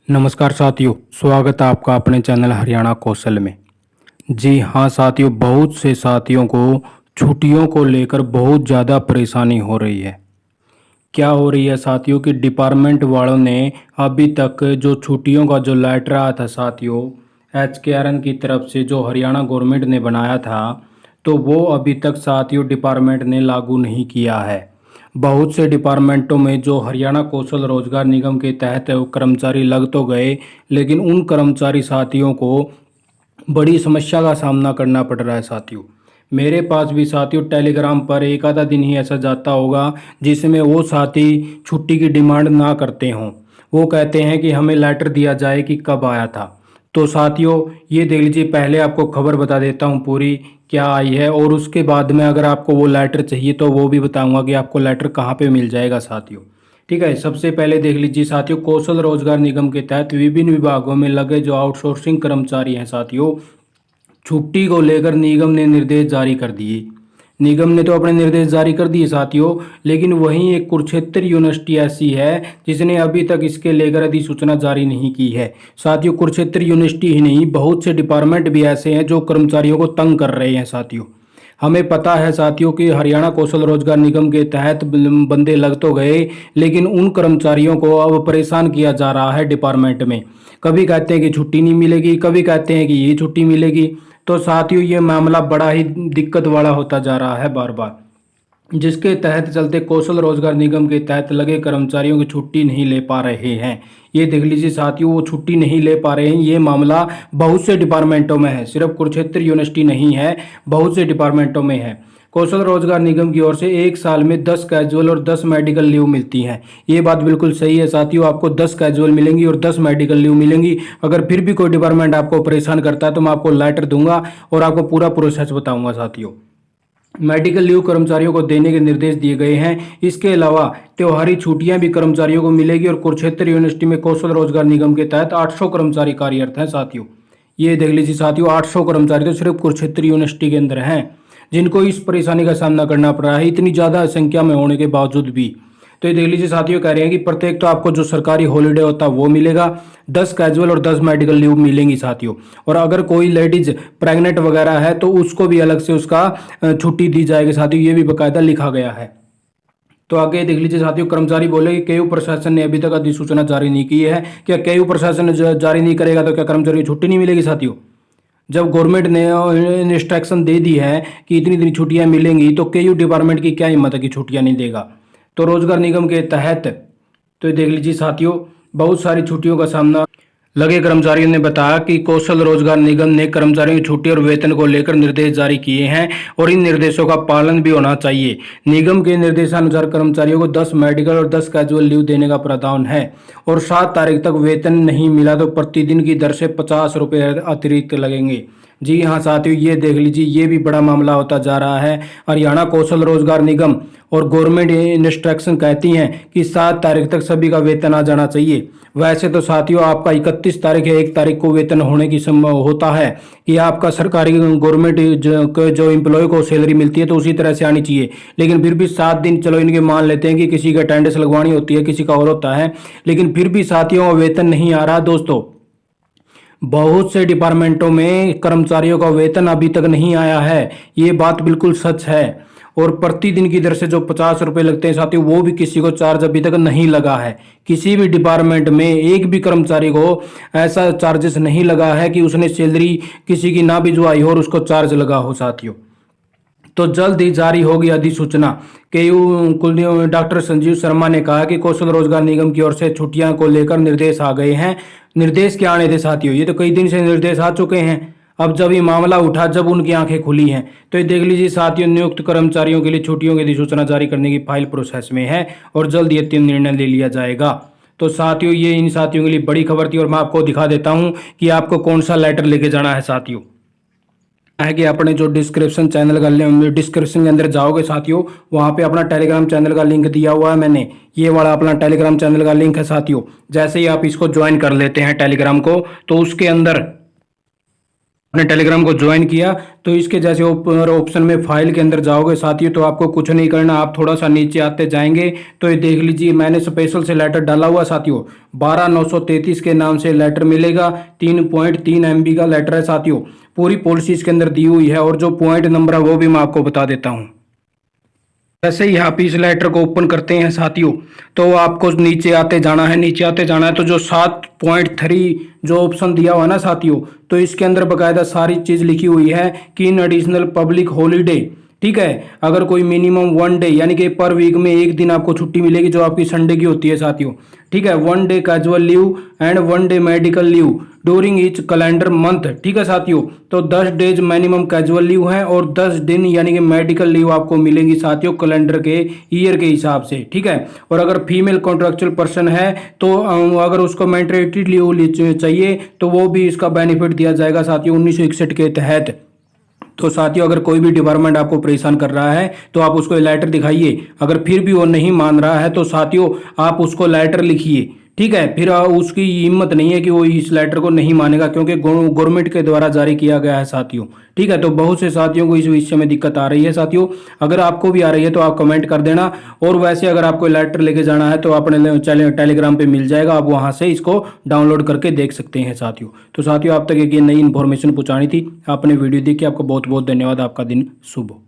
नमस्कार साथियों, स्वागत है आपका अपने चैनल हरियाणा कौशल में। जी हाँ साथियों, बहुत से साथियों को छुट्टियों को लेकर बहुत ज़्यादा परेशानी हो रही है। क्या हो रही है साथियों कि डिपार्टमेंट वालों ने अभी तक जो छुट्टियों का जो लेटर आया था साथियों, HKRN की तरफ से जो हरियाणा गवर्नमेंट ने बनाया था, तो वो अभी तक साथियों डिपार्टमेंट ने लागू नहीं किया है। बहुत से डिपार्टमेंटों में जो हरियाणा कौशल रोजगार निगम के तहत कर्मचारी लग तो गए, लेकिन उन कर्मचारी साथियों को बड़ी समस्या का सामना करना पड़ रहा है साथियों। मेरे पास भी साथियों टेलीग्राम पर एक आधा दिन ही ऐसा जाता होगा जिसमें वो साथी छुट्टी की डिमांड ना करते हों। वो कहते हैं कि हमें लेटर दिया जाए कि कब आया था। तो साथियों ये देख लीजिए, पहले आपको खबर बता देता हूँ पूरी क्या आई है, और उसके बाद में अगर आपको वो लेटर चाहिए तो वो भी बताऊंगा कि आपको लेटर कहाँ पे मिल जाएगा साथियों। ठीक है, सबसे पहले देख लीजिए साथियों, कौशल रोजगार निगम के तहत विभिन्न विभागों में लगे जो आउटसोर्सिंग कर्मचारी हैं साथियों, छुट्टी को लेकर निगम ने निर्देश जारी कर दिए। निगम ने तो अपने निर्देश जारी कर दिए साथियों, लेकिन वहीं एक कुरुक्षेत्र यूनिवर्सिटी ऐसी है जिसने अभी तक इसके लेकर अधिसूचना जारी नहीं की है। साथियों कुरुक्षेत्र यूनिवर्सिटी ही नहीं, बहुत से डिपार्टमेंट भी ऐसे हैं जो कर्मचारियों को तंग कर रहे हैं साथियों। हमें पता है साथियों कि हरियाणा कौशल रोजगार निगम के तहत बंदे लग तो गए, लेकिन उन कर्मचारियों को अब परेशान किया जा रहा है डिपार्टमेंट में। कभी कहते हैं कि छुट्टी नहीं मिलेगी, कभी कहते हैं कि ये छुट्टी मिलेगी। तो साथियों ये मामला बड़ा ही दिक्कत वाला होता जा रहा है बार बार, जिसके तहत चलते कौशल रोजगार निगम के तहत लगे कर्मचारियों की छुट्टी नहीं ले पा रहे हैं। ये देख लीजिए साथियों, वो छुट्टी नहीं ले पा रहे हैं। ये मामला बहुत से डिपार्टमेंटों में है, सिर्फ कुरुक्षेत्र यूनिवर्सिटी नहीं है, बहुत से डिपार्टमेंटों में है। कौशल रोजगार निगम की ओर से एक साल में 10 कैजुअल और 10 मेडिकल लीव मिलती हैं। ये बात बिल्कुल सही है साथियों, आपको 10 कैजुअल मिलेंगी और 10 मेडिकल लीव मिलेंगी। अगर फिर भी कोई डिपार्टमेंट आपको परेशान करता है तो मैं आपको लेटर दूंगा और आपको पूरा प्रोसेस बताऊंगा साथियों। मेडिकल लीव कर्मचारियों को देने के निर्देश दिए गए हैं। इसके अलावा त्योहारी छुट्टियां भी कर्मचारियों को मिलेगी, और कुरुक्षेत्र यूनिवर्सिटी में कौशल रोजगार निगम के तहत 800 कर्मचारी कार्यरत हैं साथियों। ये देख लीजिए साथियों, 800 कर्मचारी तो सिर्फ कुरुक्षेत्र यूनिवर्सिटी के अंदर हैं जिनको इस परेशानी का सामना करना पड़ रहा है, इतनी ज़्यादा संख्या में होने के बावजूद भी। तो ये देख लीजिए साथियों, कह रहे हैं कि प्रत्येक तो आपको जो सरकारी हॉलीडे होता है वो मिलेगा, 10 कैजुअल और 10 मेडिकल लीव मिलेंगी साथियों। और अगर कोई लेडीज प्रेग्नेंट वगैरह है तो उसको भी अलग से उसका छुट्टी दी जाएगी साथियों, ये भी बाकायदा लिखा गया है। तो आगे देख लीजिए साथियों, कर्मचारी बोले कि केयू प्रशासन ने अभी तक अधिसूचना जारी नहीं की है। क्या केयू प्रशासन जारी नहीं करेगा तो क्या कर्मचारी को छुट्टी नहीं मिलेगी साथियों? जब गवर्नमेंट ने इंस्ट्रक्शन दे दी है कि इतनी इतनी छुट्टियां मिलेंगी, तो केयू डिपार्टमेंट की क्या हिम्मत है कि छुट्टियां नहीं देगा। तो रोजगार निगम के तहत तो देख लीजिए साथियों, बहुत सारी छुट्टियों का सामना लगे कर्मचारियों ने बताया कि कौशल रोजगार निगम ने कर्मचारियों की छुट्टी और वेतन को लेकर निर्देश जारी किए हैं और इन निर्देशों का पालन भी होना चाहिए। निगम के निर्देशानुसार कर्मचारियों को 10 मेडिकल और 10 कैजुअल लीव देने का प्रावधान है, और 7 तारीख तक वेतन नहीं मिला तो प्रतिदिन की दर से 50 रुपये अतिरिक्त लगेंगे। जी हाँ साथियों, ये देख लीजिए, ये भी बड़ा मामला होता जा रहा है। हरियाणा कौशल रोजगार निगम और गवर्नमेंट इंस्ट्रक्शन कहती हैं कि 7 तारीख तक सभी का वेतन आ जाना चाहिए। वैसे तो साथियों आपका 31 तारीख या 1 तारीख को वेतन होने की संभव होता है कि आपका सरकारी गवर्नमेंट जो एम्प्लॉय को सैलरी मिलती है तो उसी तरह से आनी चाहिए, लेकिन फिर भी 7 दिन चलो इनके मान लेते हैं कि किसी का अटेंडेंस लगवानी होती है, किसी का और होता है, लेकिन फिर भी साथियों का वेतन नहीं आ रहा दोस्तों। बहुत से डिपार्टमेंटों में कर्मचारियों का वेतन अभी तक नहीं आया है, ये बात बिल्कुल सच है। और प्रतिदिन की दर से जो 50 रुपये लगते हैं साथियों, वो भी किसी को चार्ज अभी तक नहीं लगा है। किसी भी डिपार्टमेंट में एक भी कर्मचारी को ऐसा चार्जेस नहीं लगा है कि उसने सैलरी किसी की ना भिजवाई हो और उसको चार्ज लगा हो साथियों। तो जल्द ही जारी होगी अधिसूचना। केयू कुलदेव डॉक्टर संजीव शर्मा ने कहा कि कौशल रोजगार निगम की ओर से छुट्टियां को लेकर निर्देश आ गए हैं। निर्देश क्या आने थे साथियों, ये तो कई दिन से निर्देश आ चुके हैं। अब जब ये मामला उठा, जब उनकी आंखें खुली हैं, तो ये देख लीजिए साथियों, नियुक्त कर्मचारियों के लिए छुट्टियों की अधिसूचना जारी करने की फाइल प्रोसेस में है और जल्द ये 3 निर्णय ले लिया जाएगा। तो साथियों ये इन साथियों के लिए बड़ी खबर थी, और मैं आपको दिखा देता हूं कि आपको कौन सा लेटर लेके जाना है साथियों। है कि अपने जो डिस्क्रिप्शन चैनल का डिस्क्रिप्शन के अंदर जाओगे साथियों, वहाँ पे अपना टेलीग्राम चैनल का लिंक दिया हुआ है मैंने, ये वाला अपना टेलीग्राम चैनल का लिंक है साथियों। जैसे ही आप इसको ज्वाइन कर लेते हैं टेलीग्राम को, तो उसके अंदर आपने टेलीग्राम को ज्वाइन किया तो इसके जैसे ऊपर ऑप्शन में फाइल के अंदर जाओगे साथियों, तो आपको कुछ नहीं करना, आप थोड़ा सा नीचे आते जाएंगे तो ये देख लीजिए मैंने स्पेशल से लेटर डाला हुआ साथियों, 12933 के नाम से लेटर मिलेगा। 3.3 MB का लेटर है साथियों। पूरी पॉलिसी इसके अंदर दी हुई है और जो पॉइंट नंबर है वो भी मैं आपको बता देता हूँ। वैसे ही आप इस लेटर को ओपन करते हैं साथियों, तो आपको नीचे आते जाना है, नीचे आते जाना है तो जो 7.3 जो ऑप्शन दिया हुआ है ना साथियों, तो इसके अंदर बकायदा सारी चीज लिखी हुई है कि इन एडिशनल पब्लिक हॉलीडे, ठीक है, अगर कोई मिनिमम 1 डे यानी कि पर वीक में एक दिन आपको छुट्टी मिलेगी जो आपकी संडे की होती है साथियों, ठीक है, 1 day casual leave and 1 day medical leave during each calendar month, ठीक है साथियों। तो 10 डेज मिनिमम कैजुअल लीव है और 10 दिन यानी कि मेडिकल लीव आपको मिलेंगी साथियों कैलेंडर के ईयर के हिसाब से, ठीक है। और अगर फीमेल कॉन्ट्रेक्चुअल पर्सन है तो अगर उसको मैटरनिटी लीव चाहिए तो वो भी इसका बेनिफिट दिया जाएगा साथियों 1961 के तहत। तो साथियों अगर कोई भी डिपार्टमेंट आपको परेशान कर रहा है तो आप उसको लेटर दिखाइए, अगर फिर भी वो नहीं मान रहा है तो साथियों आप उसको लेटर लिखिए, ठीक है। फिर उसकी हिम्मत नहीं है कि वो इस लेटर को नहीं मानेगा क्योंकि गवर्नमेंट के द्वारा जारी किया गया है साथियों, ठीक है। तो बहुत से साथियों को इस विषय में दिक्कत आ रही है साथियों, अगर आपको भी आ रही है तो आप कमेंट कर देना। और वैसे अगर आपको लेटर लेके जाना है तो अपने टेलीग्राम पे मिल जाएगा, आप वहां से इसको डाउनलोड करके देख सकते हैं साथियों। तो साथियों आप तक एक नई इन्फॉर्मेशन पहुंचानी थी, आपने वीडियो देखी, आपका बहुत बहुत धन्यवाद, आपका दिन शुभ हो।